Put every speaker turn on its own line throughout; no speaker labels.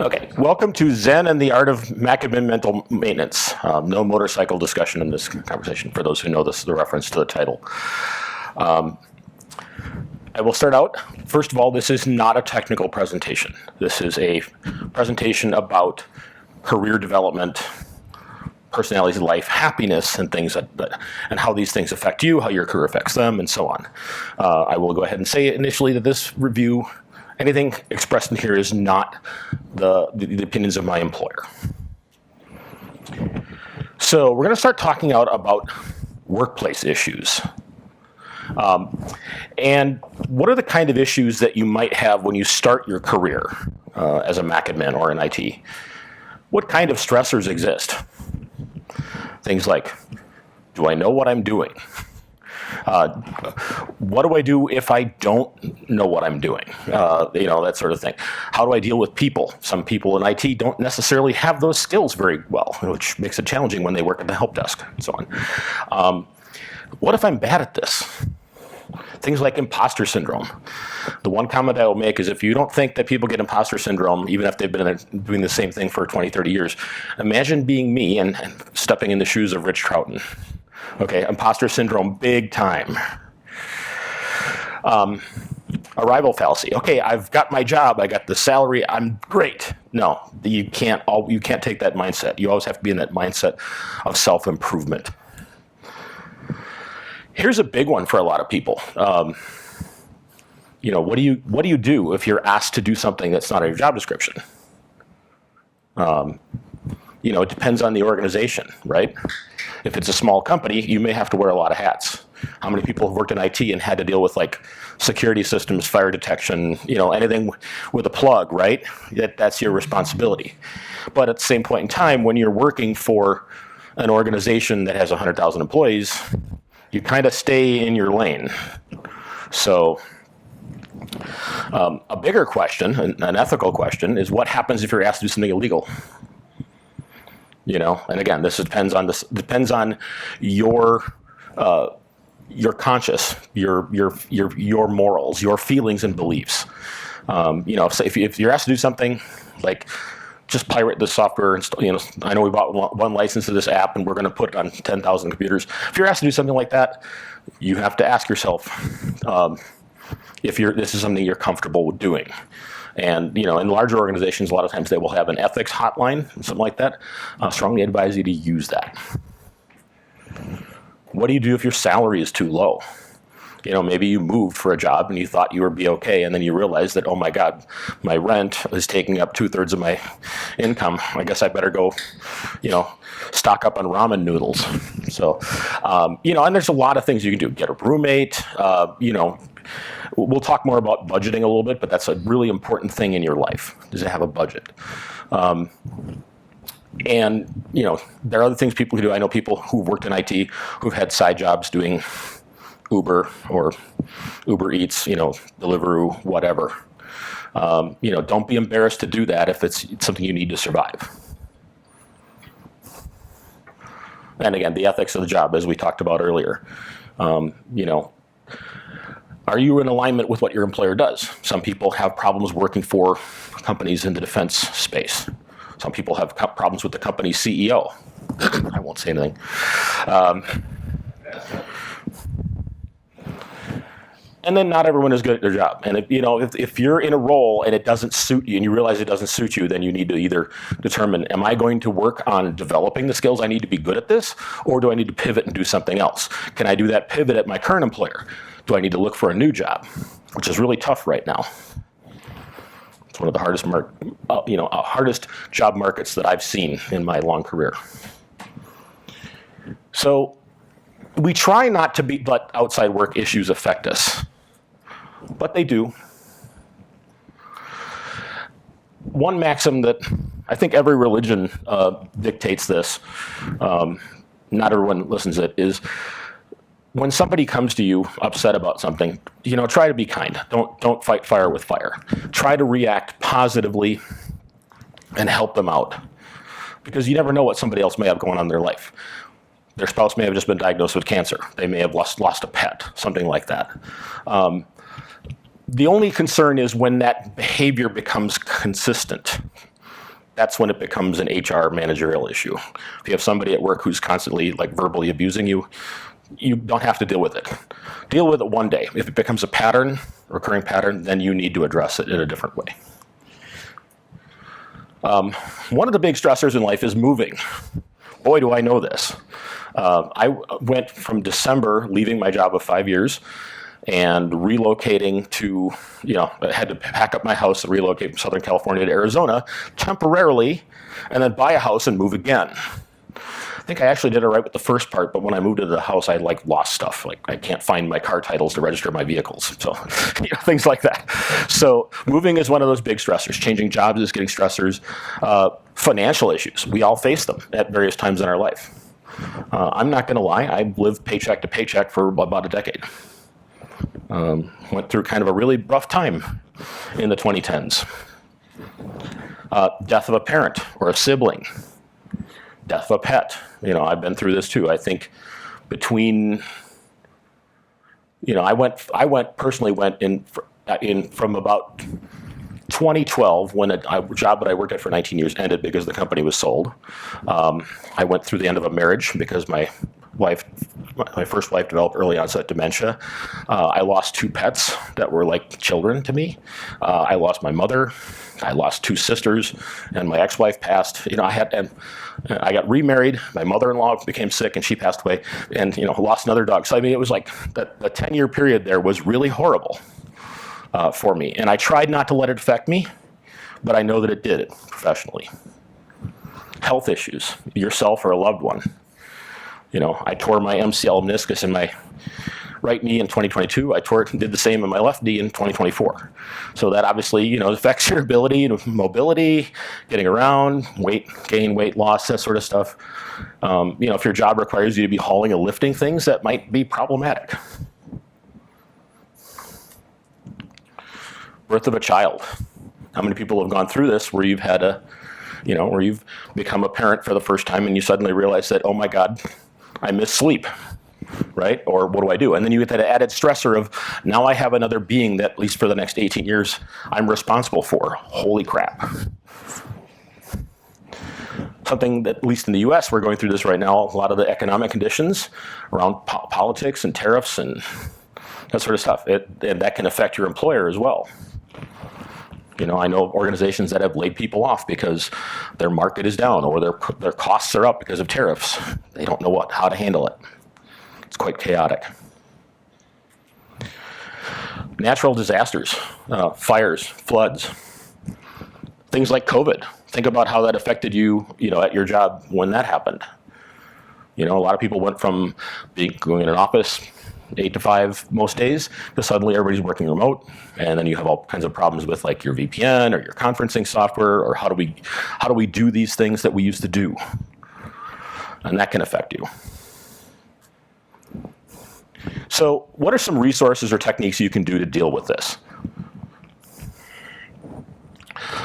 Okay, welcome to Zen and the Art of MacAdmin Mental Maintenance. No motorcycle discussion in this conversation, for those who know this, the reference to the title. I will start out. First of all, this is not a technical presentation. This is a presentation about career development, personality, life, happiness, and things and how these things affect you, how your career affects them, and so on. I will go ahead and say initially that this review, anything expressed in here is not the opinions of my employer. So we're going to start talking about workplace issues. And what are the kind of issues that you might have when you start your career as a MacAdmin or in IT? What kind of stressors exist? Things like, do I know what I'm doing? What do I do if I don't know what I'm doing? That sort of thing. How do I deal with people? Some people in IT don't necessarily have those skills very well, which makes it challenging when they work at the help desk and so on. What if I'm bad at this? Things like imposter syndrome. The one comment I will make is if you don't think that people get imposter syndrome, even if they've been doing the same thing for 20, 30 years, imagine being me and stepping in the shoes of Rich Troughton. Okay, imposter syndrome, big time. Arrival fallacy. Okay, I've got my job, I got the salary, I'm great. No, you can't take that mindset. You always have to be in that mindset of self-improvement. Here's a big one for a lot of people. What do you do if you're asked to do something that's not in your job description? It depends on the organization, right? If it's a small company, you may have to wear a lot of hats. How many people have worked in IT and had to deal with like security systems, fire detection, anything with a plug, right? That's your responsibility. But at the same point in time, when you're working for an organization that has 100,000 employees, you kind of stay in your lane. So a bigger question, an ethical question, is what happens if you're asked to do something illegal? And again, this depends on your conscience, your morals, your feelings and beliefs. If you're asked to do something like just pirate the software, I know we bought one license of this app and we're going to put it on 10,000 computers. If you're asked to do something like that, you have to ask yourself if this is something you're comfortable with doing. And, in larger organizations, a lot of times they will have an ethics hotline, something like that. I strongly advise you to use that. What do you do if your salary is too low? Maybe you moved for a job and you thought you would be okay, and then you realize that, oh my God, my rent is taking up 2/3 of my income. I guess I better go, stock up on ramen noodles. So, and there's a lot of things you can do. Get a roommate, We'll talk more about budgeting a little bit, but that's a really important thing in your life, is to have a budget. And, there are other things people can do. I know people who've worked in IT who've had side jobs doing Uber or Uber Eats, Deliveroo, whatever. Don't be embarrassed to do that if it's something you need to survive. And again, the ethics of the job, as we talked about earlier. Are you in alignment with what your employer does? Some people have problems working for companies in the defense space. Some people have problems with the company's CEO. I won't say anything. And then not everyone is good at their job. And if you're in a role and it doesn't suit you and you realize it doesn't suit you, then you need to either determine, am I going to work on developing the skills I need to be good at this, or do I need to pivot and do something else? Can I do that pivot at my current employer? Do I need to look for a new job, which is really tough right now? It's one of the hardest hardest job markets that I've seen in my long career. So we try not to let outside work issues affect us, but they do. One maxim that I think every religion dictates this, not everyone listens to it, is when somebody comes to you upset about something, try to be kind. Don't fight fire with fire. Try to react positively and help them out, because you never know what somebody else may have going on in their life. Their spouse may have just been diagnosed with cancer. They may have lost a pet, something like that. The only concern is when that behavior becomes consistent. That's when it becomes an HR managerial issue. If you have somebody at work who's constantly like verbally abusing you, you don't have to deal with it. Deal with it one day. If it becomes a pattern, recurring pattern, then you need to address it in a different way. One of the big stressors in life is moving. Boy, do I know this. I went from December, leaving my job of 5 years, and relocating to, I had to pack up my house and relocate from Southern California to Arizona temporarily, and then buy a house and move again. I think I actually did it right with the first part, but when I moved into the house, I lost stuff. I can't find my car titles to register my vehicles. So, things like that. So moving is one of those big stressors. Changing jobs is getting stressors. Financial issues. We all face them at various times in our life. I'm not going to lie. I lived paycheck to paycheck for about a decade. Went through kind of a really rough time in the 2010s. Death of a parent or a sibling. Death of a pet. I've been through this too. I think between, I personally went in from about 2012 when a job that I worked at for 19 years ended because the company was sold. I went through the end of a marriage because my first wife developed early onset dementia. I lost 2 pets that were like children to me. I lost my mother. I lost 2 sisters, and my ex-wife passed. I got remarried. My mother-in-law became sick, and she passed away. And lost another dog. So it was like the 10-year period there was really horrible for me. And I tried not to let it affect me, but I know that it did professionally. Health issues, yourself or a loved one. I tore my MCL meniscus in my right knee in 2022. I did the same in my left knee in 2024. So that obviously, affects your ability and mobility, getting around, weight gain, weight loss, that sort of stuff. If your job requires you to be hauling and lifting things, that might be problematic. Birth of a child. How many people have gone through this where you've had where you've become a parent for the first time and you suddenly realize that, oh my God, I miss sleep, right? Or what do I do? And then you get that added stressor of, now I have another being that, at least for the next 18 years, I'm responsible for. Holy crap. Something that, at least in the US, we're going through this right now, a lot of the economic conditions around politics and tariffs and that sort of stuff. And that can affect your employer as well. I know organizations that have laid people off because their market is down or their costs are up because of tariffs. They don't know how to handle it. It's quite chaotic. Natural disasters, fires, floods, things like COVID. Think about how that affected you, at your job when that happened. A lot of people went from going in an office 8 to 5 most days, to suddenly everybody's working remote, and then you have all kinds of problems with like your VPN or your conferencing software, or how do we do these things that we used to do, and that can affect you. So, what are some resources or techniques you can do to deal with this?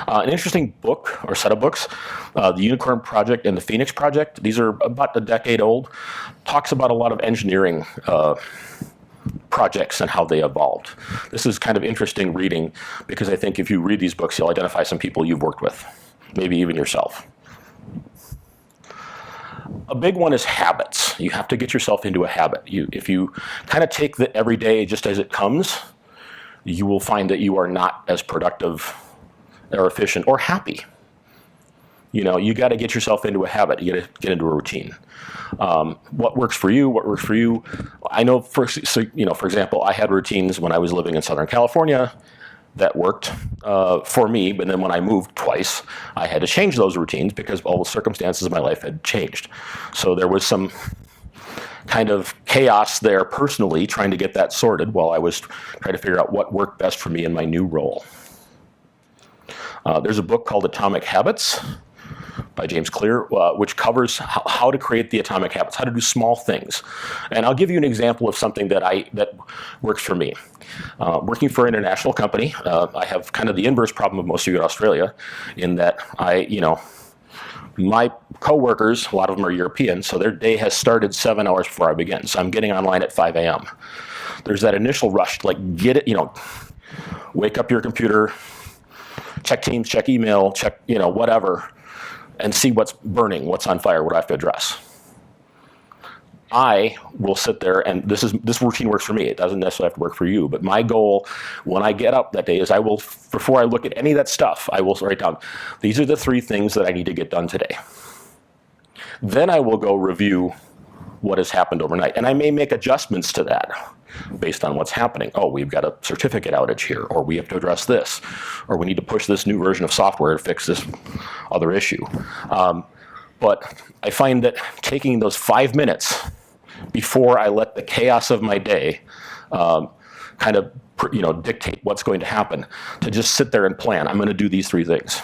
An interesting book or set of books, The Unicorn Project and the Phoenix Project. These are about a decade old. Talks about a lot of engineering projects and how they evolved. This is kind of interesting reading because I think if you read these books, you'll identify some people you've worked with, maybe even yourself. A big one is habits. You have to get yourself into a habit. If you kind of take the everyday just as it comes, you will find that you are not as productive or efficient or happy. You got to get yourself into a habit. You got to get into a routine. What works for you? I know, for example, I had routines when I was living in Southern California that worked for me, but then when I moved twice, I had to change those routines because all the circumstances of my life had changed. So there was some kind of chaos there personally trying to get that sorted while I was trying to figure out what worked best for me in my new role. There's a book called Atomic Habits by James Clear, which covers how to create the atomic habits, how to do small things. And I'll give you an example of something that works for me. Working for an international company, I have kind of the inverse problem of most of you in Australia, in that My coworkers, a lot of them are European, so their day has started 7 hours before I begin. So I'm getting online at 5 a.m. There's that initial rush to like get it, wake up your computer, check Teams, check email, check, whatever, and see what's burning, what's on fire, what do I have to address. I will sit there, and this routine works for me. It doesn't necessarily have to work for you, but my goal when I get up that day is before I look at any of that stuff, I will write down, these are the 3 things that I need to get done today. Then I will go review what has happened overnight, and I may make adjustments to that based on what's happening. Oh, we've got a certificate outage here, or we have to address this, or we need to push this new version of software to fix this other issue. But I find that taking those 5 minutes before I let the chaos of my day kind of dictate what's going to happen, to just sit there and plan. I'm going to do these 3 things.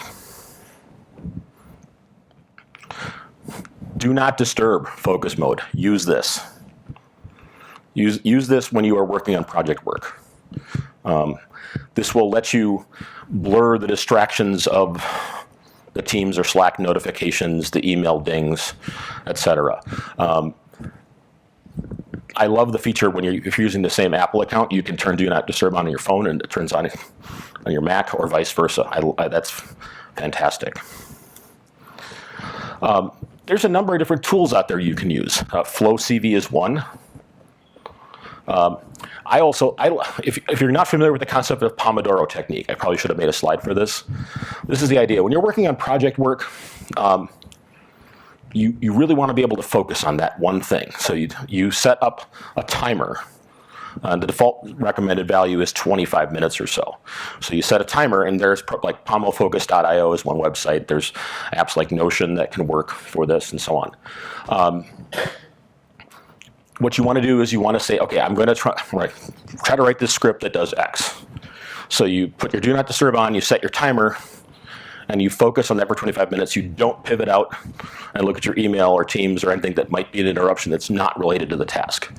Do not disturb focus mode. Use this. Use this when you are working on project work. This will let you blur the distractions of the Teams or Slack notifications, the email dings, etc. I love the feature if you're using the same Apple account, you can turn Do Not Disturb on your phone and it turns on your Mac, or vice versa. That's fantastic. There's a number of different tools out there you can use. Flow CV is one. If you're not familiar with the concept of Pomodoro technique, I probably should have made a slide for this. This is the idea. When you're working on project work, you really want to be able to focus on that one thing. So you set up a timer. The default recommended value is 25 minutes or so. So you set a timer, and there's like pomofocus.io is one website. There's apps like Notion that can work for this, and so on. What you want to do is you want to say, okay, I'm going to try to write this script that does X. So you put your Do Not Disturb on, you set your timer, and you focus on that for 25 minutes. You don't pivot out and look at your email or Teams or anything that might be an interruption that's not related to the task.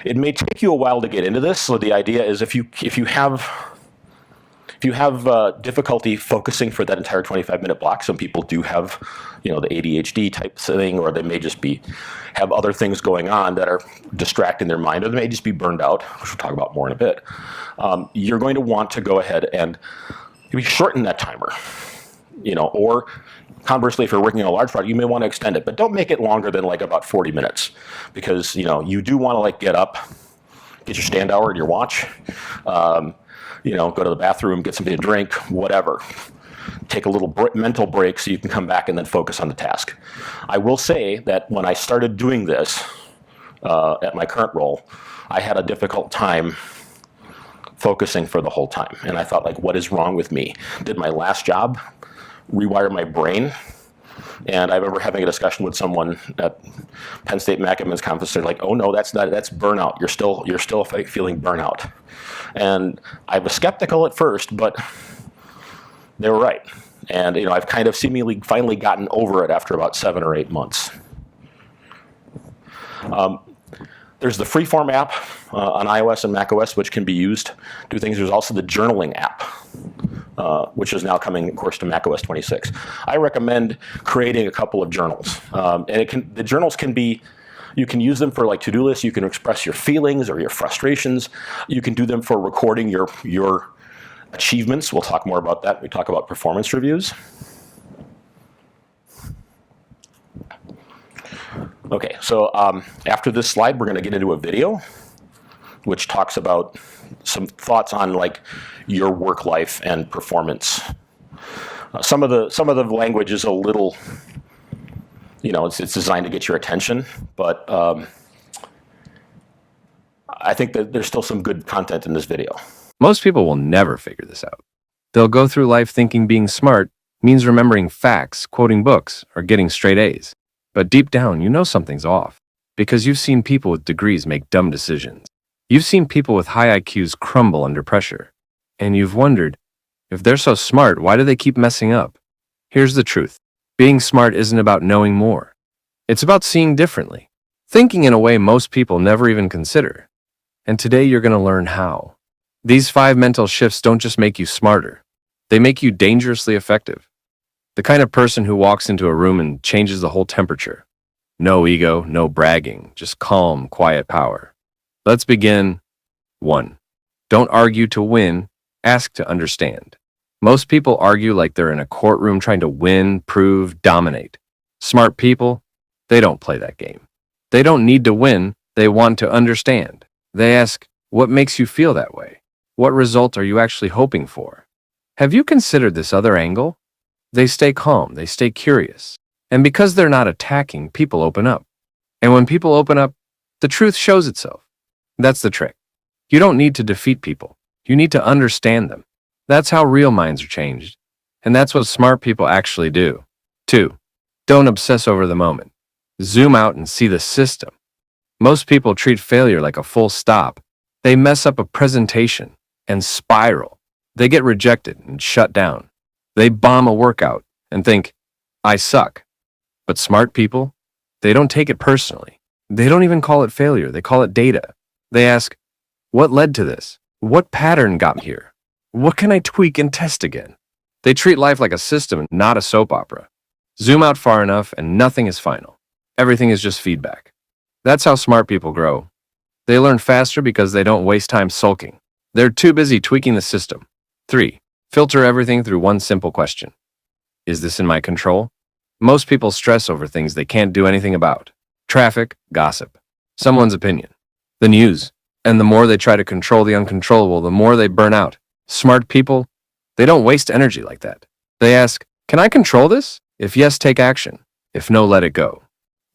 It may take you a while to get into this, so the idea is if you have difficulty focusing for that entire 25-minute block, some people do have, the ADHD type thing, or they may just have other things going on that are distracting their mind, or they may just be burned out, which we'll talk about more in a bit. You're going to want to go ahead and maybe shorten that timer, or conversely, if you're working on a large project, you may want to extend it, but don't make it longer than like about 40 minutes, because you do want to get up, get your stand hour and your watch, go to the bathroom, get something to drink, whatever. Take a little mental break so you can come back and then focus on the task. I will say that when I started doing this at my current role, I had a difficult time focusing for the whole time, and I thought, what is wrong with me? Did my last job rewire my brain? And I remember having a discussion with someone at Penn State MacAdmin's conference. They're like, "Oh no, that's burnout. You're still feeling burnout." And I was skeptical at first, but they were right. And I've kind of seemingly finally gotten over it after about 7 or 8 months. There's the Freeform app on iOS and macOS, which can be used to do things. There's also the journaling app, which is now coming, of course, to macOS 26. I recommend creating a couple of journals. The journals can be, you can use them for to-do lists. You can express your feelings or your frustrations. You can do them for recording your achievements. We'll talk more about that when we talk about performance reviews. Okay, so after this slide, we're going to get into a video which talks about some thoughts on your work life and performance. Some of the language is a little, it's designed to get your attention, but I think that there's still some good content in this video.
Most people will never figure this out. They'll go through life thinking being smart means remembering facts, quoting books, or getting straight A's. But deep down, you know something's off, because you've seen people with degrees make dumb decisions. You've seen people with high IQs crumble under pressure. And you've wondered, if they're so smart, why do they keep messing up? Here's the truth. Being smart isn't about knowing more. It's about seeing differently, thinking in a way most people never even consider. And today you're going to learn how. These 5 mental shifts don't just make you smarter. They make you dangerously effective. The kind of person who walks into a room and changes the whole temperature. No ego, no bragging, just calm, quiet power. Let's begin. 1. Don't argue to win, ask to understand. Most people argue like they're in a courtroom trying to win, prove, dominate. Smart people, they don't play that game. They don't need to win, they want to understand. They ask, what makes you feel that way? What result are you actually hoping for? Have you considered this other angle? They stay calm, they stay curious. And because they're not attacking, people open up. And when people open up, the truth shows itself. That's the trick. You don't need to defeat people. You need to understand them. That's how real minds are changed. And that's what smart people actually do. 2. Don't obsess over the moment. Zoom out and see the system. Most people treat failure like a full stop. They mess up a presentation and spiral. They get rejected and shut down. They bomb a workout and think, I suck. But smart people, they don't take it personally. They don't even call it failure. They call it data. They ask, what led to this? What pattern got me here? What can I tweak and test again? They treat life like a system, not a soap opera. Zoom out far enough and nothing is final. Everything is just feedback. That's how smart people grow. They learn faster because they don't waste time sulking. They're too busy tweaking the system. 3. Filter everything through one simple question. Is this in my control? Most people stress over things they can't do anything about. Traffic, gossip, someone's opinion, the news. And the more they try to control the uncontrollable, the more they burn out. Smart people, they don't waste energy like that. They ask, can I control this? If yes, take action. If no, let it go.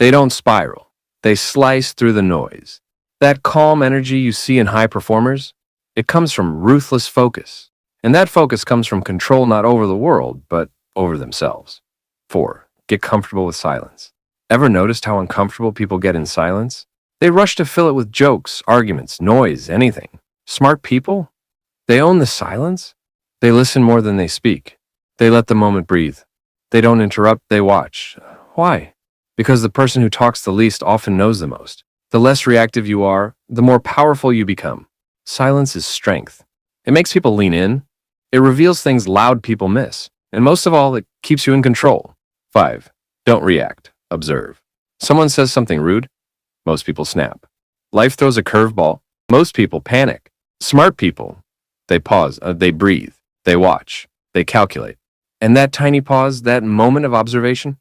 They don't spiral. They slice through the noise. That calm energy you see in high performers, it comes from ruthless focus. And that focus comes from control not over the world, but over themselves. 4. Get comfortable with silence. Ever noticed how uncomfortable people get in silence? They rush to fill it with jokes, arguments, noise, anything. Smart people? They own the silence. They listen more than they speak. They let the moment breathe. They don't interrupt, they watch. Why? Because the person who talks the least often knows the most. The less reactive you are, the more powerful you become. Silence is strength. It makes people lean in. It reveals things loud people miss. And most of all, it keeps you in control. 5. Don't react. Observe. Someone says something rude. Most people snap. Life throws a curveball. Most people panic. Smart people, they pause, they breathe, they watch, they calculate. And that tiny pause, that moment of observation,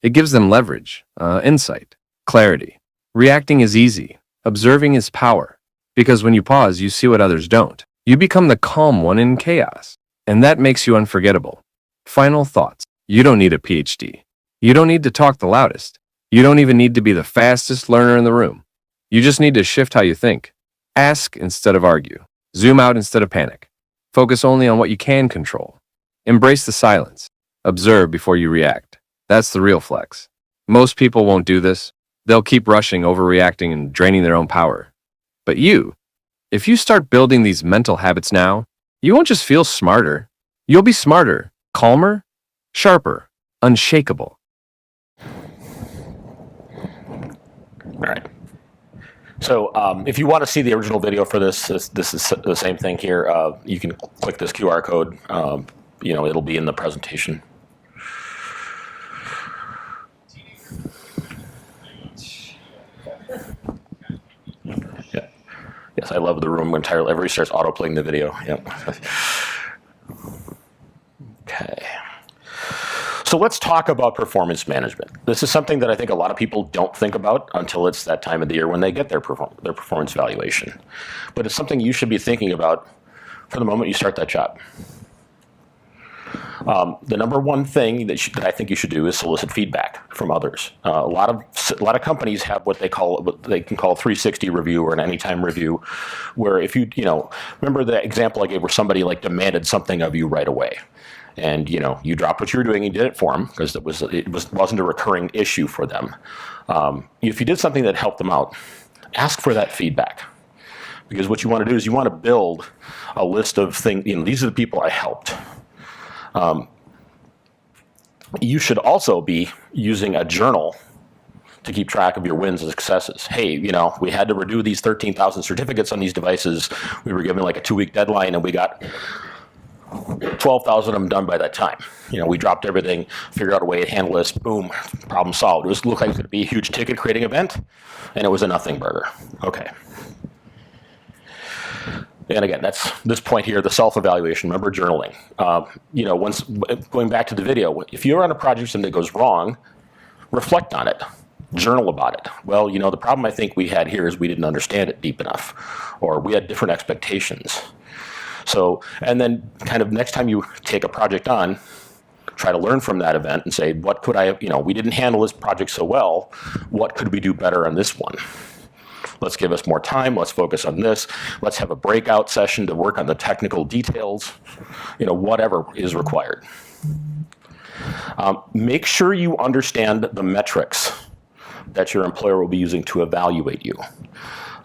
it gives them leverage, insight, clarity. Reacting is easy. Observing is power. Because when you pause, you see what others don't. You become the calm one in chaos. And that makes you unforgettable. Final thoughts. You don't need a PhD. You don't need to talk the loudest. You don't even need to be the fastest learner in the room. You just need to shift how you think. Ask instead of argue. Zoom out instead of panic. Focus only on what you can control. Embrace the silence. Observe before you react. That's the real flex. Most people won't do this. They'll keep rushing, overreacting, and draining their own power. But you, if you start building these mental habits now, you won't just feel smarter. You'll be smarter, calmer, sharper, unshakable.
All right. So if you want to see the original video for this is the same thing here. You can click this QR code. It'll be in the presentation. Yeah. Yes, I love the room entirely. Everybody starts auto-playing the video. Yep. Okay. So let's talk about performance management. This is something that I think a lot of people don't think about until it's that time of the year when they get their performance evaluation. But it's something you should be thinking about from the moment you start that job. The number one thing that I think you should do is solicit feedback from others. A lot of companies have what they can call a 360 review or an anytime review, where if you remember the example I gave where somebody demanded something of you right away. And you dropped what you were doing and did it for them because it wasn't a recurring issue for them. If you did something that helped them out, ask for that feedback, because what you want to do is you want to build a list of things. These are the people I helped. You should also be using a journal to keep track of your wins and successes. Hey, we had to redo these 13,000 certificates on these devices. We were given a 2-week deadline, and we got 12,000 of them done by that time. We dropped everything, figured out a way to handle this, boom, problem solved. It looked like it was going to be a huge ticket creating event, and it was a nothing burger. Okay. And again, that's this point here, the self-evaluation. Remember journaling. Once going back to the video, if you're on a project and it goes wrong, reflect on it. Journal about it. Well, the problem I think we had here is we didn't understand it deep enough, or we had different expectations. So, and then kind of next time you take a project on, try to learn from that event and say, what could I, we didn't handle this project so well, what could we do better on this one? Let's give us more time. Let's focus on this. Let's have a breakout session to work on the technical details, whatever is required. Make sure you understand the metrics that your employer will be using to evaluate you.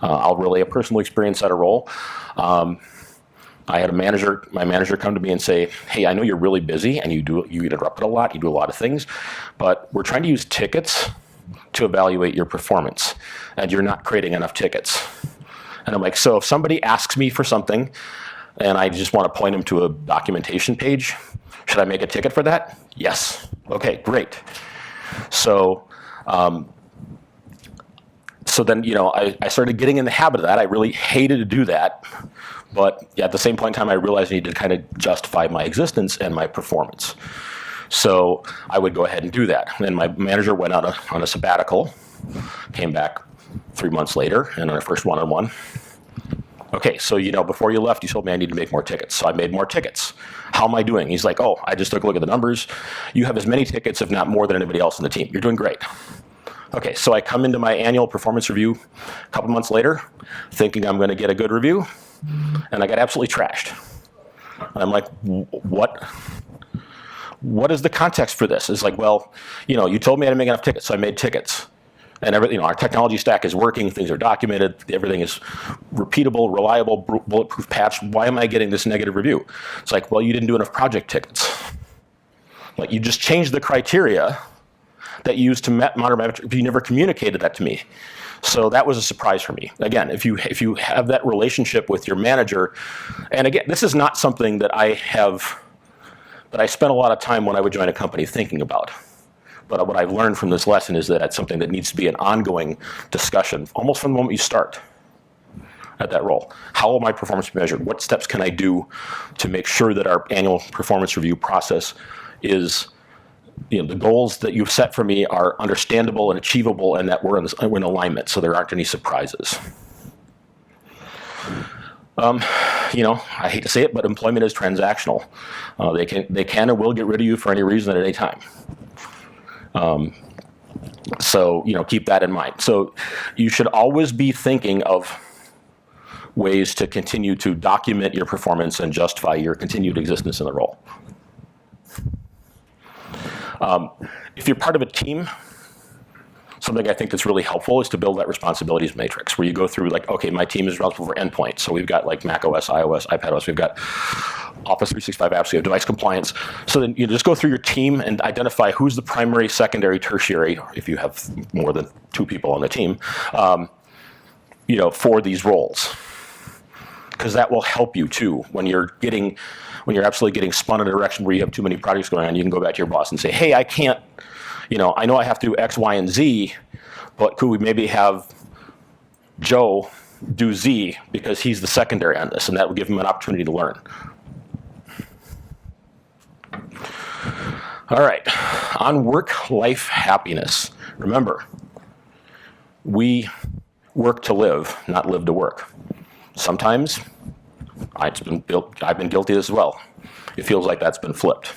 I'll relay a personal experience at a role. I had my manager come to me and say, hey, I know you're really busy and you get interrupted a lot, you do a lot of things, but we're trying to use tickets to evaluate your performance, and you're not creating enough tickets. And I'm like, so if somebody asks me for something and I just want to point them to a documentation page, should I make a ticket for that? Yes. Okay, great. So then, I started getting in the habit of that. I really hated to do that. But at the same point in time, I realized I needed to kind of justify my existence and my performance. So I would go ahead and do that. Then my manager went on a sabbatical, came back 3 months later, and on our first one-on-one. Okay, so before you left, you told me I need to make more tickets. So I made more tickets. How am I doing? He's like, I just took a look at the numbers. You have as many tickets, if not more, than anybody else on the team. You're doing great. Okay, so I come into my annual performance review a couple months later, thinking I'm going to get a good review, and I got absolutely trashed. And I'm like, what is the context for this? It's like, well, you told me I didn't make enough tickets, so I made tickets. And everything, our technology stack is working, things are documented, everything is repeatable, reliable, bulletproof patch. Why am I getting this negative review? It's like, well, you didn't do enough project tickets. Like, you just changed the criteria that you used to monitor metrics, but you never communicated that to me. So that was a surprise for me. Again, if you have that relationship with your manager, and again, this is not something that I spent a lot of time when I would join a company thinking about. But what I've learned from this lesson is that it's something that needs to be an ongoing discussion, almost from the moment you start at that role. How will my performance be measured? What steps can I do to make sure that our annual performance review process is, the goals that you've set for me are understandable and achievable, and that we're in alignment, so there aren't any surprises. I hate to say it, but employment is transactional. They can and will get rid of you for any reason at any time. So keep that in mind. So you should always be thinking of ways to continue to document your performance and justify your continued existence in the role. If you're part of a team, something I think that's really helpful is to build that responsibilities matrix where you go through like, okay, my team is responsible for endpoints. So we've got like Mac OS, iOS, iPadOS, we've got Office 365 apps, we have device compliance. So then you just go through your team and identify who's the primary, secondary, tertiary, if you have more than 2 people on the team, for these roles. Because that will help you too when you're absolutely getting spun in a direction where you have too many projects going on. You can go back to your boss and say, hey, I can't, I know I have to do X, Y, and Z, but could we maybe have Joe do Z because he's the secondary on this, and that would give him an opportunity to learn. All right, on work-life happiness. Remember, we work to live, not live to work. Sometimes, I've been guilty as well. It feels like that's been flipped.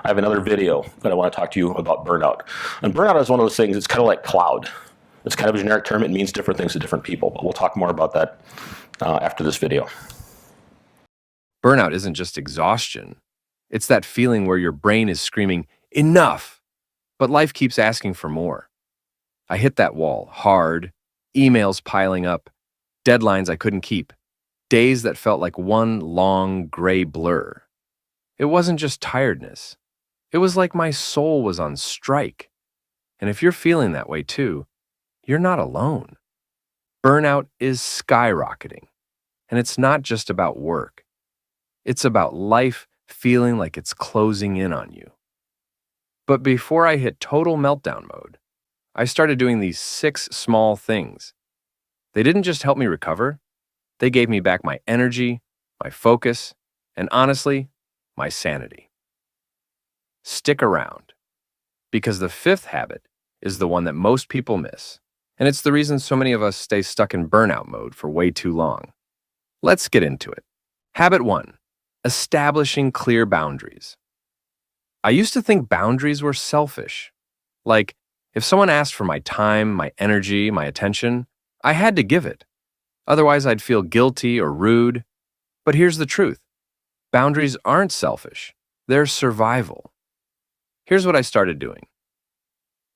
I have another video that I want to talk to you about burnout. And burnout is one of those things, it's kind of like cloud. It's kind of a generic term, it means different things to different people, but we'll talk more about that after this video.
Burnout isn't just exhaustion. It's that feeling where your brain is screaming, enough! But life keeps asking for more. I hit that wall hard, emails piling up, deadlines I couldn't keep, days that felt like one long gray blur. It wasn't just tiredness. It was like my soul was on strike. And if you're feeling that way too, you're not alone. Burnout is skyrocketing. And it's not just about work. It's about life feeling like it's closing in on you. But before I hit total meltdown mode, I started doing these 6 small things. They didn't just help me recover, they gave me back my energy, my focus, and honestly, my sanity. Stick around, because the 5th habit is the one that most people miss, and it's the reason so many of us stay stuck in burnout mode for way too long. Let's get into it. Habit 1. Establishing clear boundaries. I used to think boundaries were selfish. Like, if someone asked for my time, my energy, my attention, I had to give it. Otherwise, I'd feel guilty or rude. But here's the truth. Boundaries aren't selfish. They're survival. Here's what I started doing.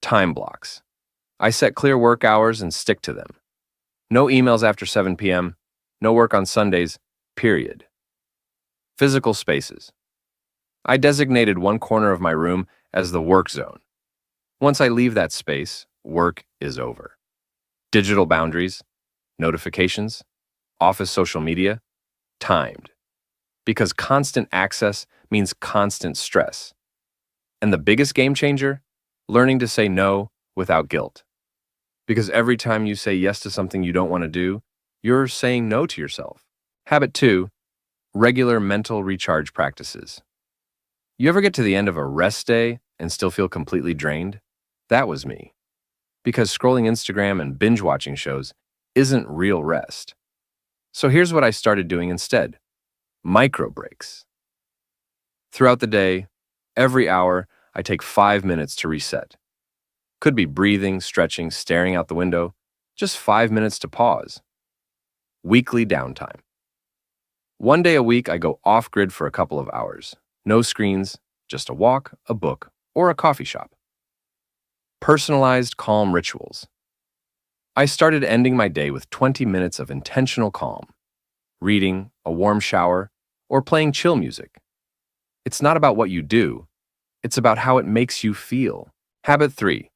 Time blocks. I set clear work hours and stick to them. No emails after 7 p.m., no work on Sundays, period. Physical spaces. I designated one corner of my room as the work zone. Once I leave that space, work is over. Digital boundaries, notifications, office social media, timed. Because constant access means constant stress. And the biggest game changer? Learning to say no without guilt. Because every time you say yes to something you don't want to do, you're saying no to yourself. Habit 2, regular mental recharge practices. You ever get to the end of a rest day and still feel completely drained? That was me. Because scrolling Instagram and binge watching shows isn't real rest. So here's what I started doing instead. Micro breaks. Throughout the day, every hour, I take 5 minutes to reset. Could be breathing, stretching, staring out the window, just 5 minutes to pause. Weekly downtime. One day a week, I go off-grid for a couple of hours. No screens, just a walk, a book, or a coffee shop. Personalized calm rituals. I started ending my day with 20 minutes of intentional calm. Reading, a warm shower, or playing chill music. It's not about what you do, it's about how it makes you feel. Habit 3.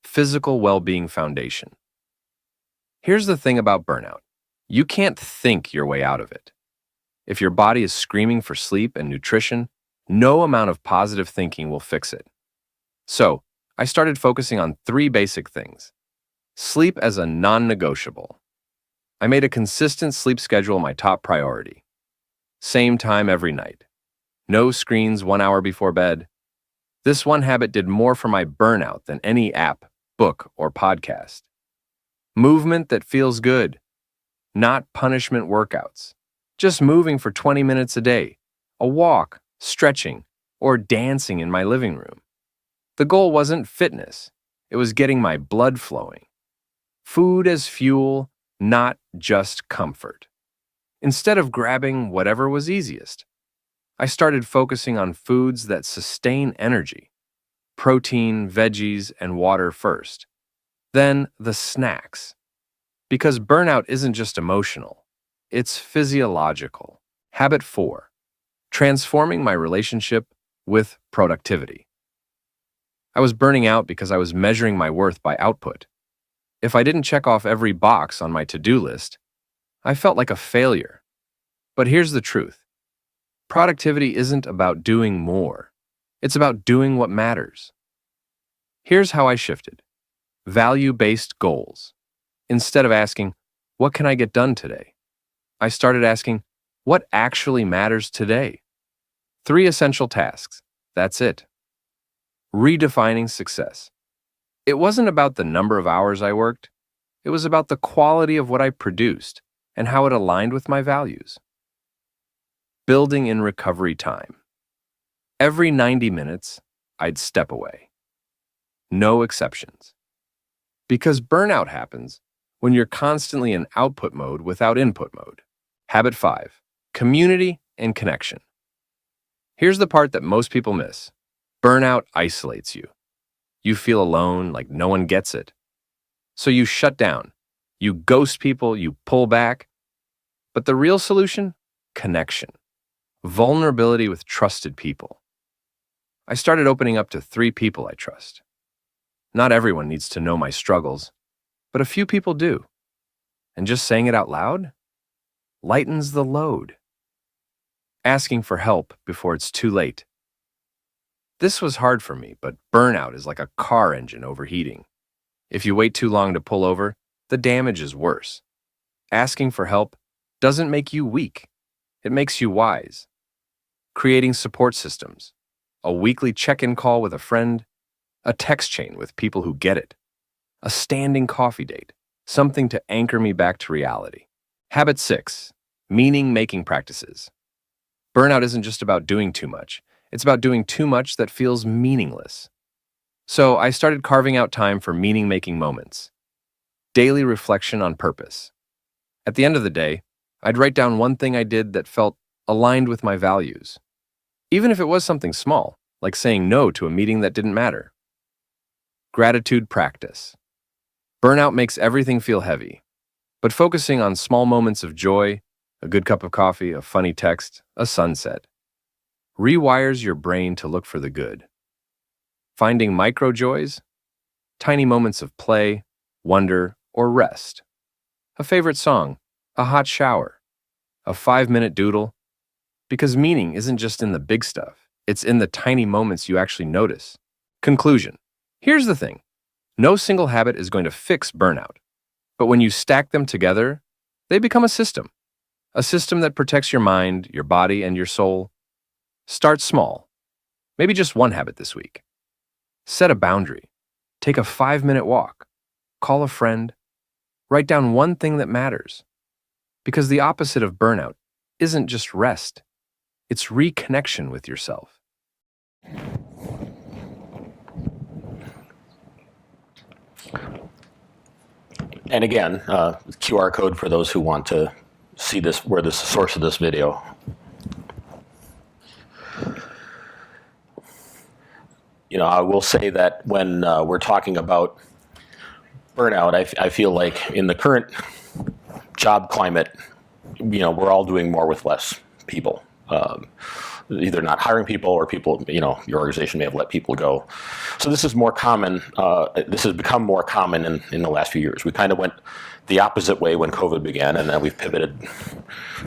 Physical well-being foundation. Here's the thing about burnout. You can't think your way out of it. If your body is screaming for sleep and nutrition, no amount of positive thinking will fix it. So, I started focusing on 3 basic things. Sleep as a non-negotiable. I made a consistent sleep schedule my top priority. Same time every night. No screens 1 hour before bed. This one habit did more for my burnout than any app, book, or podcast. Movement that feels good. Not punishment workouts. Just moving for 20 minutes a day. A walk, stretching, or dancing in my living room. The goal wasn't fitness. It was getting my blood flowing. Food as fuel, not just comfort. Instead of grabbing whatever was easiest, I started focusing on foods that sustain energy. Protein, veggies, and water first. Then the snacks. Because burnout isn't just emotional, it's physiological. Habit 4. Transforming my relationship with productivity. I was burning out because I was measuring my worth by output. If I didn't check off every box on my to-do list, I felt like a failure. But here's the truth. Productivity isn't about doing more. It's about doing what matters. Here's how I shifted. Value-based goals. Instead of asking, what can I get done today? I started asking, what actually matters today? 3 essential tasks. That's it. Redefining success. It wasn't about the number of hours I worked. It was about the quality of what I produced and how it aligned with my values. Building in recovery time. Every 90 minutes, I'd step away. No exceptions. Because burnout happens when you're constantly in output mode without input mode. Habit 5. Community and connection. Here's the part that most people miss. Burnout isolates you. You feel alone, like no one gets it. So you shut down. You ghost people, you pull back. But the real solution? Connection. Vulnerability with trusted people. I started opening up to 3 people I trust. Not everyone needs to know my struggles, but a few people do. And just saying it out loud lightens the load. asking for help before it's too late. This was hard for me, but burnout is like a car engine overheating. If you wait too long to pull over, the damage is worse. Asking for help doesn't make you weak. It makes you wise. Creating support systems, a weekly check-in call with a friend, a text chain with people who get it, a standing coffee date, something to anchor me back to reality. Habit 6, meaning-making practices. Burnout isn't just about doing too much. It's about doing too much that feels meaningless. So I started carving out time for meaning-making moments. Daily reflection on purpose. At the end of the day, I'd write down one thing I did that felt aligned with my values. Even if it was something small, like saying no to a meeting that didn't matter. Gratitude practice. Burnout makes everything feel heavy, but focusing on small moments of joy, a good cup of coffee, a funny text, a sunset, rewires your brain to look for the good. Finding micro joys, tiny moments of play, wonder, or rest. A favorite song, a hot shower, a 5-minute doodle. Because meaning isn't just in the big stuff, it's in the tiny moments you actually notice. Conclusion. Here's the thing. No single habit is going to fix burnout. But when you stack them together, they become a system. A system that protects your mind, your body, and your soul. Start small. Maybe just one habit this week. Set a boundary. Take a 5-minute walk. Call a friend. Write down one thing that matters. Because the opposite of burnout isn't just rest. It's reconnection with yourself.
And again, QR code for those who want to see this, where the source of this video. I will say that when we're talking about burnout, I feel like in the current job climate, we're all doing more with less people. Either not hiring people or people, your organization may have let people go. So this is more common. This has become more common in the last few years. We kind of went the opposite way when COVID began, and then we've pivoted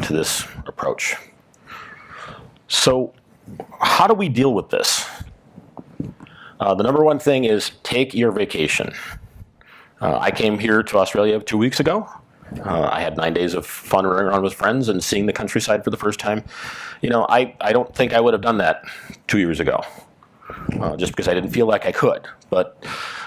to this approach. So how do we deal with this? The number one thing is take your vacation. I came here to Australia 2 weeks ago. I had 9 days of fun running around with friends and seeing the countryside for the first time. I don't think I would have done that 2 years ago, just because I didn't feel like I could. But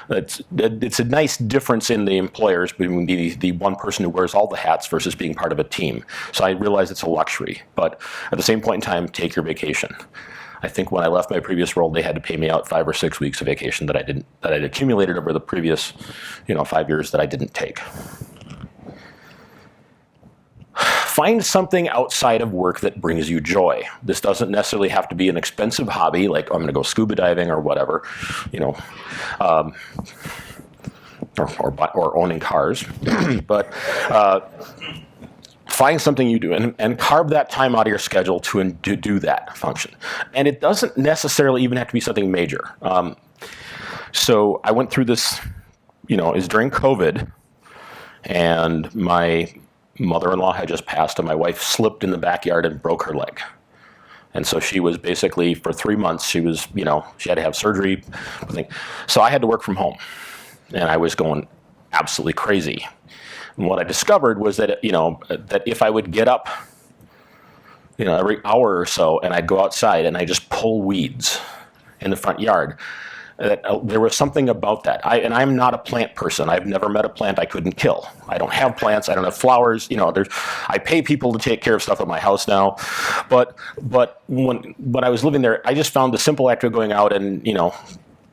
it's a nice difference in the employers between the one person who wears all the hats versus being part of a team. So I realize it's a luxury, but at the same point in time, take your vacation. I think when I left my previous role, they had to pay me out 5 or 6 weeks of vacation that I'd accumulated over the previous, 5 years that I didn't take. Find something outside of work that brings you joy. This doesn't necessarily have to be an expensive hobby, like I'm going to go scuba diving or whatever, or owning cars. But find something you do and carve that time out of your schedule to do that function. And it doesn't necessarily even have to be something major. So I went through this, is during COVID, and my mother-in-law had just passed, and my wife slipped in the backyard and broke her leg. And so she was basically, for 3 months, she had to have surgery. So I had to work from home, and I was going absolutely crazy. And what I discovered was that, that if I would get up, every hour or so, and I'd go outside and I just pull weeds in the front yard, that there was something about that. I'm not a plant person. I've never met a plant I couldn't kill. I don't have plants. I don't have flowers. I pay people to take care of stuff at my house now. But when I was living there, I just found the simple act of going out and,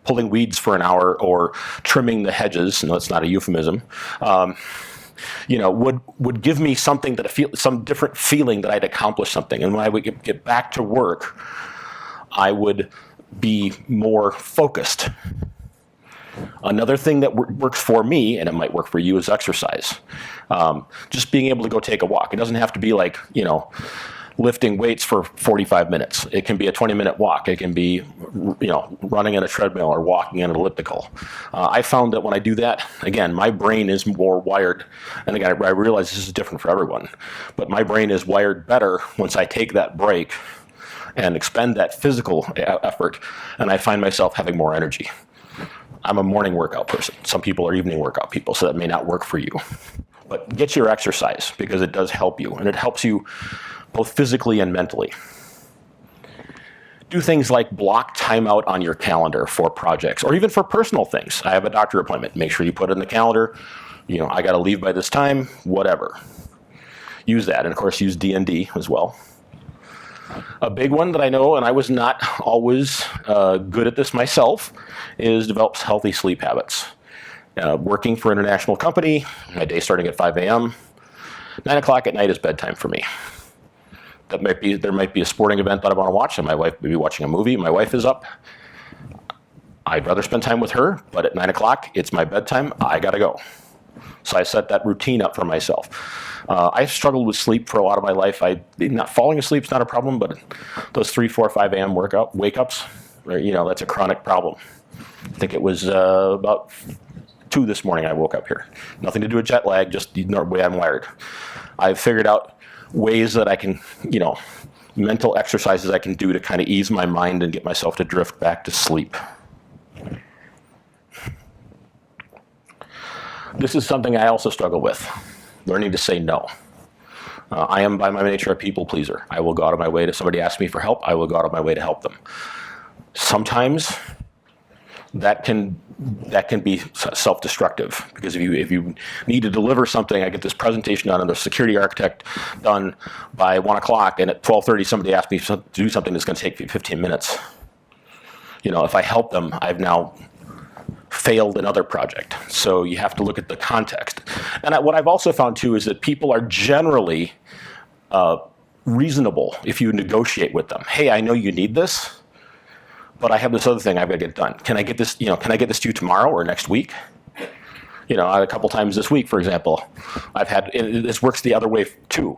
pulling weeds for an hour or trimming the hedges, it's not a euphemism, would give me something some different feeling that I'd accomplished something. And when I would get back to work, I would be more focused. Another thing that works for me, and it might work for you, is exercise. Just being able to go take a walk. It doesn't have to be like, lifting weights for 45 minutes. It can be a 20-minute walk. It can be, running on a treadmill or walking on an elliptical. I found that when I do that, again, my brain is more wired. And again, I realize this is different for everyone, but my brain is wired better once I take that break and expend that physical effort, and I find myself having more energy. I'm a morning workout person. Some people are evening workout people, so that may not work for you. But get your exercise, because it does help you, and it helps you both physically and mentally. Do things like block time out on your calendar for projects, or even for personal things. I have a doctor appointment. Make sure you put it in the calendar. I got to leave by this time, whatever. Use that, and of course use D&D as well. A big one that I know, and I was not always good at this myself, is develop healthy sleep habits. Working for an international company, my day starting at 5 a.m., 9 o'clock at night is bedtime for me. There might be a sporting event that I want to watch, and my wife may be watching a movie. My wife is up. I'd rather spend time with her, but at 9 o'clock, it's my bedtime. I got to go. So I set that routine up for myself. I've struggled with sleep for a lot of my life. Not falling asleep is not a problem, but those 3, 4, 5 a.m. wake-ups, that's a chronic problem. I think it was about 2 this morning I woke up here. Nothing to do with jet lag, just the way I'm wired. I've figured out ways that I can, mental exercises I can do to kind of ease my mind and get myself to drift back to sleep. This is something I also struggle with, learning to say no. I am, by my nature, a people pleaser. I will go out of my way if somebody asks me for help, I will go out of my way to help them. Sometimes that can be self-destructive, because if you need to deliver something, I get this presentation done and the security architect done by 1 o'clock, and at 12:30 somebody asks me to do something that's going to take 15 minutes. If I help them, I've now failed another project. So you have to look at the context. And what I've also found too is that people are generally reasonable if you negotiate with them. Hey, I know you need this, but I have this other thing I've got to get done. Can I get this, can I get this to you tomorrow or next week? A couple times this week, for example, this works the other way too.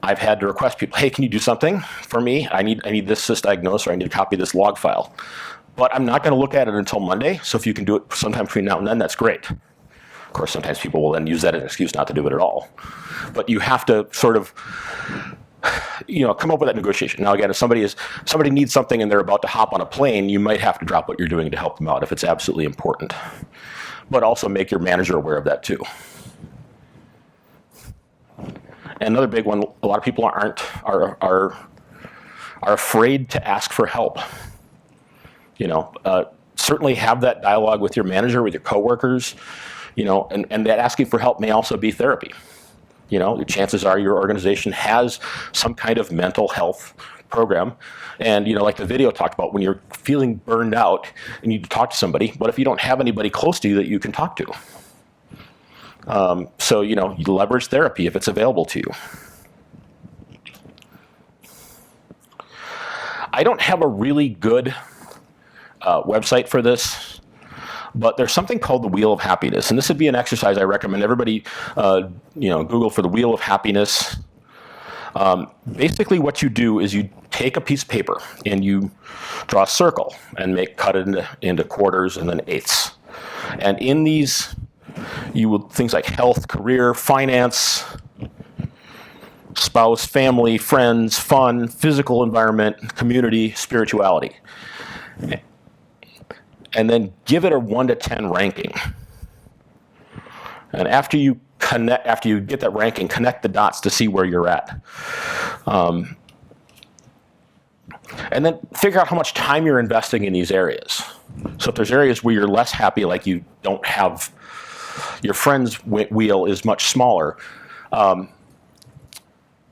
I've had to request people, hey, can you do something for me? I need this sysdiagnose, or I need to copy this log file. But I'm not going to look at it until Monday, so if you can do it sometime between now and then, that's great. Of course, sometimes people will then use that as an excuse not to do it at all. But you have to sort of, come up with that negotiation. Now, again, if somebody needs something and they're about to hop on a plane, you might have to drop what you're doing to help them out if it's absolutely important. But also make your manager aware of that too. And another big one, a lot of people are afraid to ask for help. Certainly have that dialogue with your manager, with your coworkers, and that asking for help may also be therapy. The chances are your organization has some kind of mental health program. And, like the video talked about, when you're feeling burned out and you talk to somebody, what if you don't have anybody close to you that you can talk to? So, you leverage therapy if it's available to you. I don't have a really good website for this, but there's something called the Wheel of Happiness, and this would be an exercise I recommend everybody, Google for the Wheel of Happiness. Basically, what you do is you take a piece of paper and you draw a circle and cut it into quarters and then eighths. And in these, things like health, career, finance, spouse, family, friends, fun, physical environment, community, spirituality. And then give it a 1 to 10 ranking. And after you get that ranking, connect the dots to see where you're at. And then figure out how much time you're investing in these areas. So if there's areas where you're less happy, like you don't have, your friend's wheel is much smaller,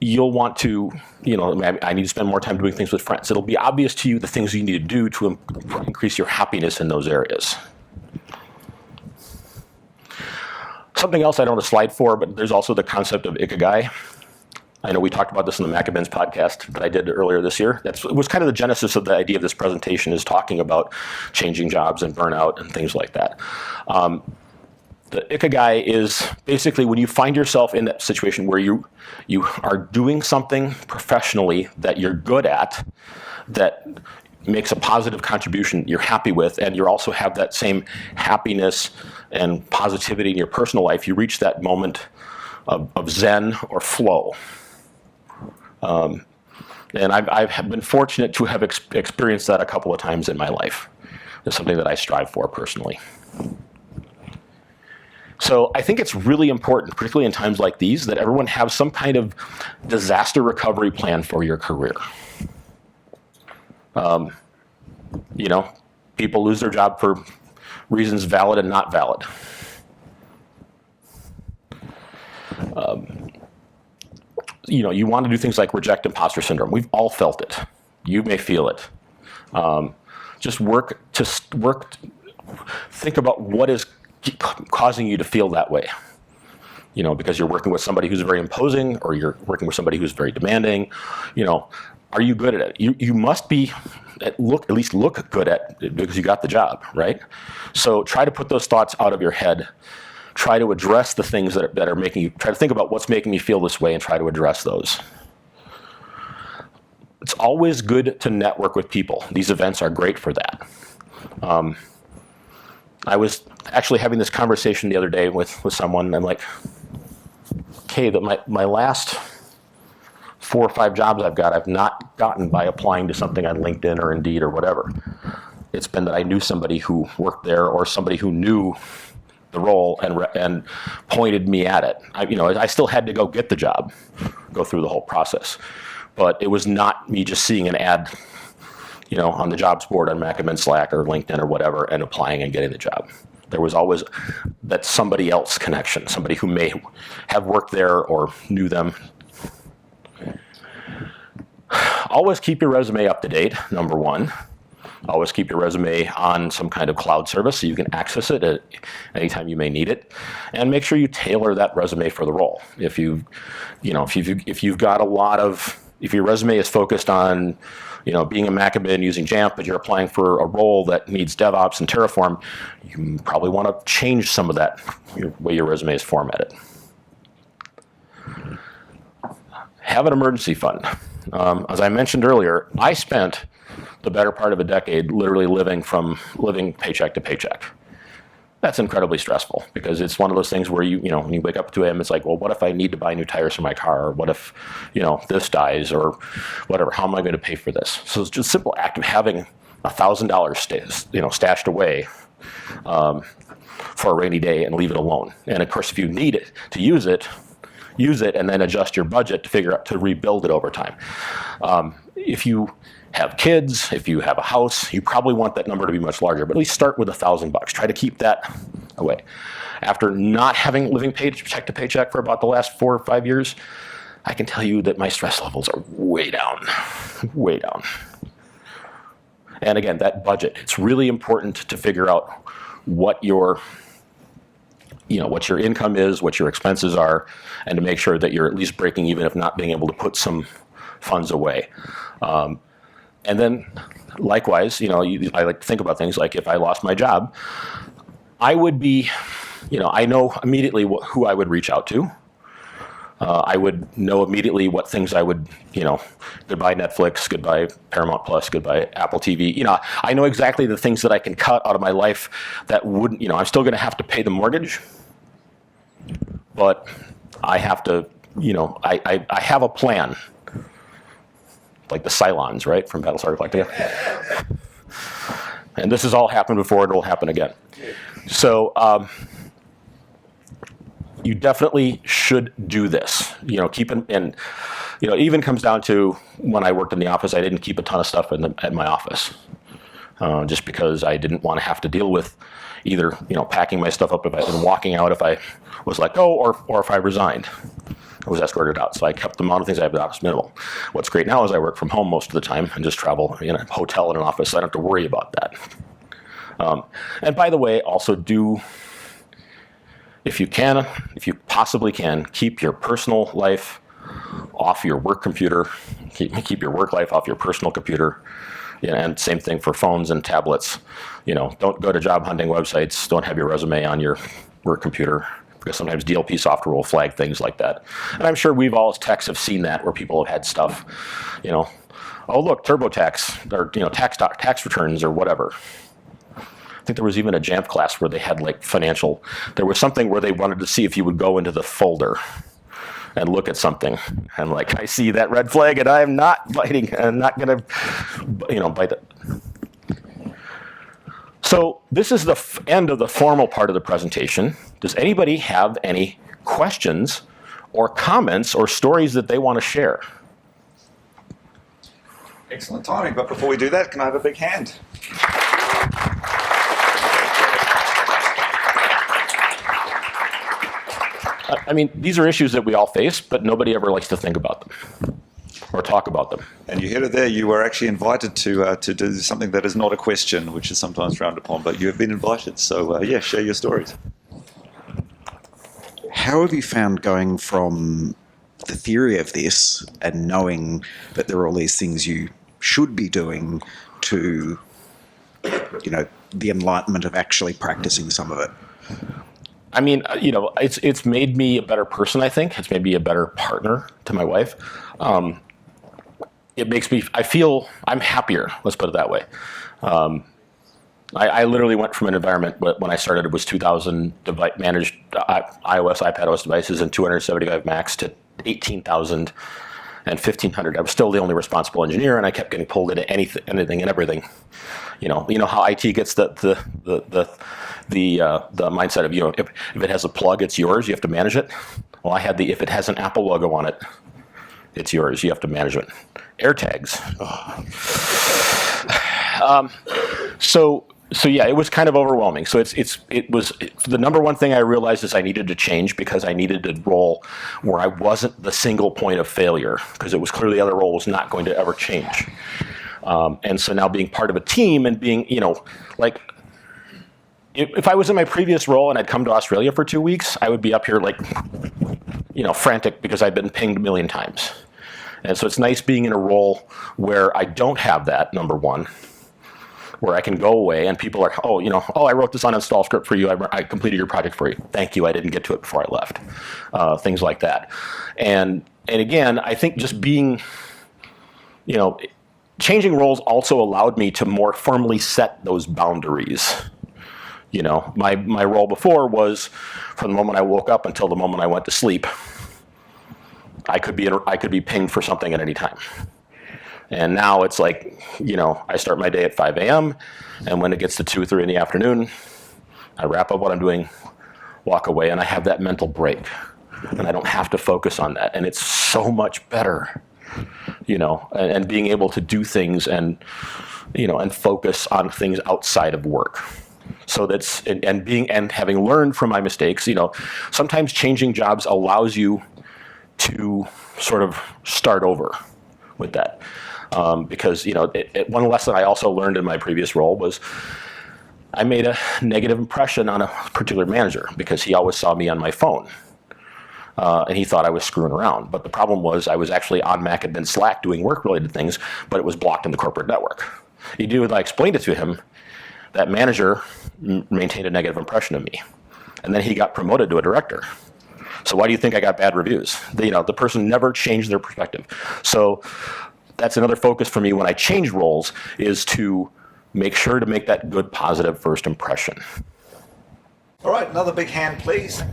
you'll want to, I need to spend more time doing things with friends. It'll be obvious to you the things you need to do to increase your happiness in those areas. Something else I don't have a slide for, but there's also the concept of ikigai. I know we talked about this in the MacAdmin's podcast that I did earlier this year. It was kind of the genesis of the idea of this presentation, is talking about changing jobs and burnout and things like that. The ikigai is basically when you find yourself in that situation where you are doing something professionally that you're good at, that makes a positive contribution you're happy with, and you also have that same happiness and positivity in your personal life. You reach that moment of zen or flow. And I've been fortunate to have experienced that a couple of times in my life. It's something that I strive for personally. So I think it's really important, particularly in times like these, that everyone have some kind of disaster recovery plan for your career. You know, people lose their job for reasons valid and not valid. You know, you want to do things like reject imposter syndrome. We've all felt it. You may feel it. Just think about what is causing you to feel that way. You know, because you're working with somebody who's very imposing, or you're working with somebody who's very demanding. You know, are you good at it? You must be at least look good at it because you got the job, right? So try to put those thoughts out of your head. Try to address the things that are making you, try to think about what's making me feel this way and try to address those. It's always good to network with people. These events are great for that. I was actually having this conversation the other day with someone, and I'm like, okay, my last 4 or 5 jobs I've not gotten by applying to something on LinkedIn or Indeed or whatever. It's been that I knew somebody who worked there, or somebody who knew the role and pointed me at it. I still had to go get the job, go through the whole process. But it was not me just seeing an ad, on the jobs board on MacAdmin, Slack, or LinkedIn or whatever, and applying and getting the job. There was always that somebody else connection, somebody who may have worked there or knew them. Always keep your resume up to date, number one. Always keep your resume on some kind of cloud service so you can access it at any time you may need it, and make sure you tailor that resume for the role. If your resume is focused on, being a MacAdmin using Jamp, but you're applying for a role that needs DevOps and Terraform, you probably want to change some of that way your resume is formatted. Have an emergency fund. As I mentioned earlier, I spent the better part of a decade literally living paycheck to paycheck. That's incredibly stressful because it's one of those things where when you wake up at 2 a.m., it's like, well, what if I need to buy new tires for my car? Or what if, this dies or whatever? How am I going to pay for this? So it's just a simple act of having $1,000 stashed away for a rainy day and leave it alone. And of course, if you need it to use it and then adjust your budget to figure out to rebuild it over time. If you have kids, if you have a house, you probably want that number to be much larger, but at least start with $1,000. Try to keep that away. After not living paycheck to paycheck for about the last 4 or 5 years, I can tell you that my stress levels are way down, way down. And again, that budget, it's really important to figure out what your income is, what your expenses are, and to make sure that you're at least breaking even, if not being able to put some funds away. And then, likewise, I like to think about things like if I lost my job, I would be, I know immediately who I would reach out to. I would know immediately what things I would, goodbye Netflix, goodbye Paramount Plus, goodbye Apple TV. I know exactly the things that I can cut out of my life that wouldn't, I'm still going to have to pay the mortgage, but I have to, I have a plan. Like the Cylons, right, from Battlestar Galactica. And this has all happened before, and it will happen again. So you definitely should do this. It even comes down to when I worked in the office, I didn't keep a ton of stuff at my office, just because I didn't want to have to deal with either, packing my stuff up and walking out if I was let go, or if I resigned. I was escorted out, so I kept the amount of things I have at the office minimal. What's great now is I work from home most of the time and just travel in a hotel and an office, so I don't have to worry about that. And by the way, also if you possibly can, keep your personal life off your work computer. Keep your work life off your personal computer. And same thing for phones and tablets. Don't go to job hunting websites. Don't have your resume on your work computer, because sometimes DLP software will flag things like that. And I'm sure we've all as techs have seen that, where people have had stuff, oh look, TurboTax, or tax returns or whatever. I think there was even a Jamf class where they had like there was something where they wanted to see if you would go into the folder and look at something. And like, I see that red flag and I am not biting, I'm not gonna, bite it. So this is the end of the formal part of the presentation. Does anybody have any questions or comments or stories that they want to share?
Excellent timing, but before we do that, can I have a big hand?
I mean, these are issues that we all face, but nobody ever likes to think about them or talk about them.
And you heard it there, you were actually invited to do something that is not a question, which is sometimes frowned upon, but you have been invited. So yeah, share your stories.
How have you found going from the theory of this and knowing that there are all these things you should be doing to, the enlightenment of actually practicing some of it?
I mean, it's made me a better person, I think. It's made me a better partner to my wife. It makes me, I'm happier, let's put it that way. I literally went from an environment, when I started, it was 2,000 managed iOS, iPadOS devices and 275 Macs to 18,000 and 1,500. I was still the only responsible engineer, and I kept getting pulled into anything and everything. You know how IT gets the mindset of, if it has a plug, it's yours, you have to manage it. Well, I had if it has an Apple logo on it, it's yours, you have to manage it. AirTags. So yeah, it was kind of overwhelming. So it was the number one thing I realized is I needed to change, because I needed a role where I wasn't the single point of failure, because it was clear the other role was not going to ever change. And so now being part of a team and being, if I was in my previous role and I'd come to Australia for 2 weeks, I would be up here frantic because I'd been pinged a million times. And so it's nice being in a role where I don't have that, number one, where I can go away and people are, I wrote this uninstall script for you. I completed your project for you. Thank you. I didn't get to it before I left. Things like that. And again, I think just being, changing roles also allowed me to more firmly set those boundaries. My role before was from the moment I woke up until the moment I went to sleep. I could be pinged for something at any time. And now it's like, I start my day at 5 a.m. and when it gets to 2, 3 in the afternoon, I wrap up what I'm doing, walk away, and I have that mental break. And I don't have to focus on that. And it's so much better, and being able to do things and focus on things outside of work. So that's, and having learned from my mistakes, sometimes changing jobs allows you to sort of start over with that. Because, one lesson I also learned in my previous role was I made a negative impression on a particular manager because he always saw me on my phone. And he thought I was screwing around. But the problem was I was actually on MacAdmin Slack doing work-related things, but it was blocked in the corporate network. I explained it to him. That manager maintained a negative impression of me. And then he got promoted to a director. So why do you think I got bad reviews? The person never changed their perspective. So that's another focus for me when I change roles, is to make sure to make that good, positive first impression.
All right, another big hand, please.